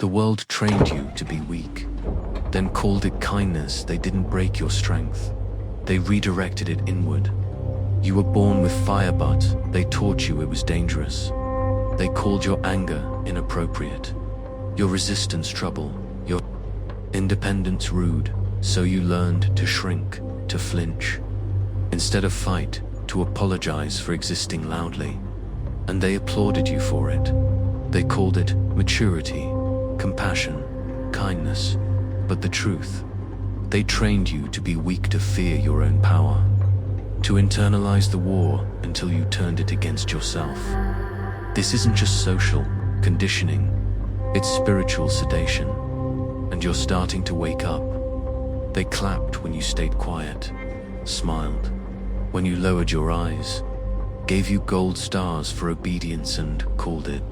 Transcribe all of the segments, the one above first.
The world trained you to be weak, then called it kindness. They didn't break your strength. They redirected it inward. You were born with fire, but they taught you it was dangerous. They called your anger inappropriate, your resistance trouble, your independence rude. So you learned to shrink, to flinch. Instead of fight, to apologize for existing loudly. And they applauded you for it. They called it maturity, compassion, kindness. But the truth, they trained you to be weak, to fear your own power, to internalize the war until you turned it against yourself. This isn't just social conditioning, it's spiritual sedation. And you're starting to wake up. They clapped when you stayed quiet, smiled when you lowered your eyes, gave you gold stars for obedience and called it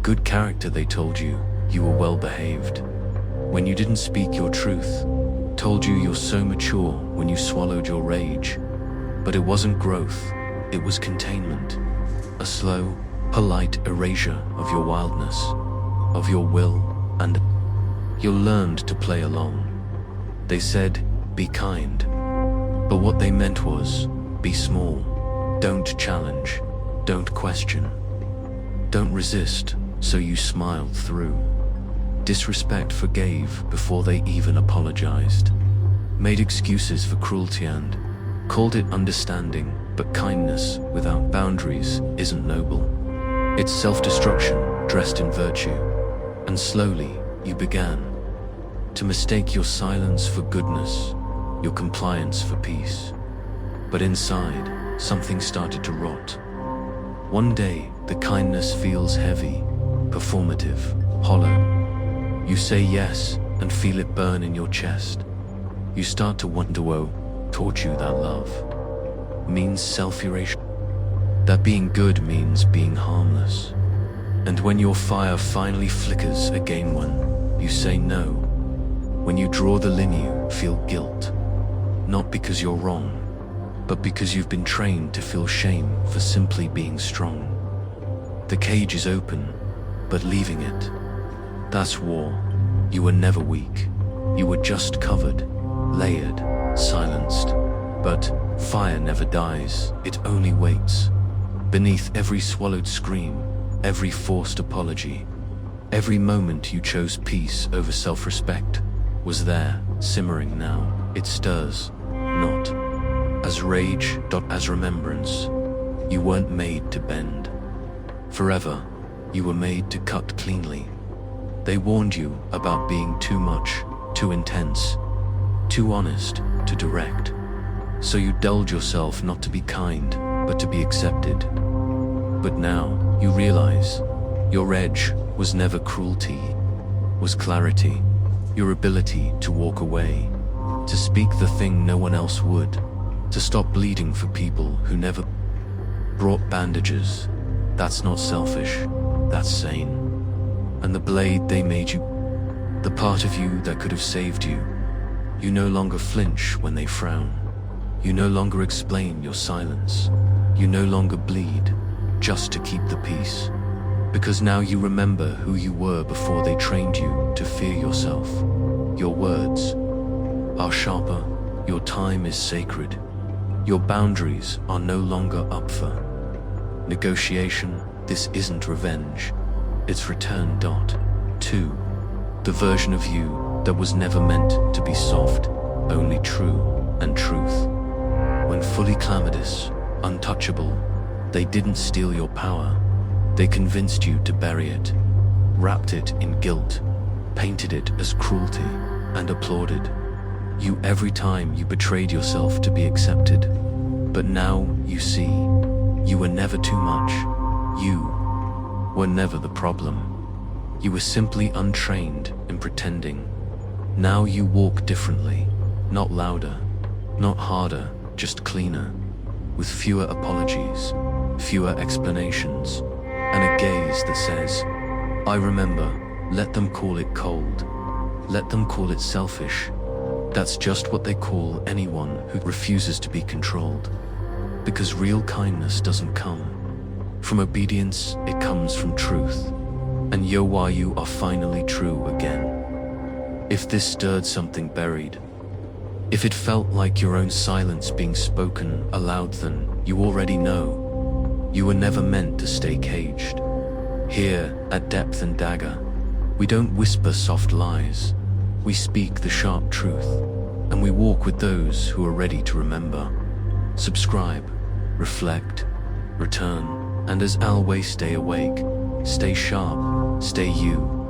good character. They told you you were well behaved when you didn't speak your truth, told you you're so mature when you swallowed your rage. But it wasn't growth, it was containment, a slow, polite erasure of your wildness, of your will, and you learned to play along. They said, be kind, but what they meant was, be small, don't challenge, don't question, don't resist. So you smiled through. Disrespect forgave before they even apologized, made excuses for cruelty and called it understanding. But kindness without boundaries isn't noble. It's self-destruction dressed in virtue. And slowly you began to mistake your silence for goodness, your compliance for peace. But inside, something started to rot. One day, the kindness feels heavy, performative, hollow. You say yes and feel it burn in your chest. You start to wonder, woe taught you that love means self-erasure, that being good means being harmless. And when your fire finally flickers again, when you say no, when you draw the line, you feel guilt, not because you're wrong, but because you've been trained to feel shame for simply being strong. The cage is open, but leaving it, that's war. You were never weak. You were just covered, layered, silenced. But fire never dies, it only waits. Beneath every swallowed scream, every forced apology, every moment you chose peace over self-respect was there, simmering now. It stirs, not as rage, but as remembrance. You weren't made to bend forever. You were made to cut cleanly. They warned you about being too much, too intense, too honest, too direct. So you dulled yourself not to be kind, but to be accepted. But now you realize your edge was never cruelty, was clarity, your ability to walk away, to speak the thing no one else would, to stop bleeding for people who never brought bandages. That's not selfish, that's sane. And the blade they made you, the part of you that could have saved you, you no longer flinch when they frown. You no longer explain your silence. You no longer bleed just to keep the peace. Because now you remember who you were before they trained you to fear yourself. Your words are sharper. Your time is sacred. Your boundaries are no longer up for negotiation. This isn't revenge. It's return. 2. The version of you that was never meant to be soft, only true and truth. When fully calamitous, untouchable, they didn't steal your power. They convinced you to bury it, wrapped it in guilt, painted it as cruelty, and applauded you every time you betrayed yourself to be accepted. But now you see, you were never too much. You were never the problem. You were simply untrained in pretending. Now you walk differently, not louder, not harder, just cleaner, with fewer apologies, fewer explanations, and a gaze that says, I remember. Let them call it cold. Let them call it selfish. That's just what they call anyone who refuses to be controlled. Because real kindness doesn't come from obedience, it comes from truth. and why you are finally true again. If this stirred something buried, if it felt like your own silence being spoken aloud, then you already know. You were never meant to stay caged. Here, at Depth and Dagger, we don't whisper soft lies. We speak the sharp truth, and we walk with those who are ready to remember. Subscribe, reflect, return, and as always, stay awake, stay sharp, stay you.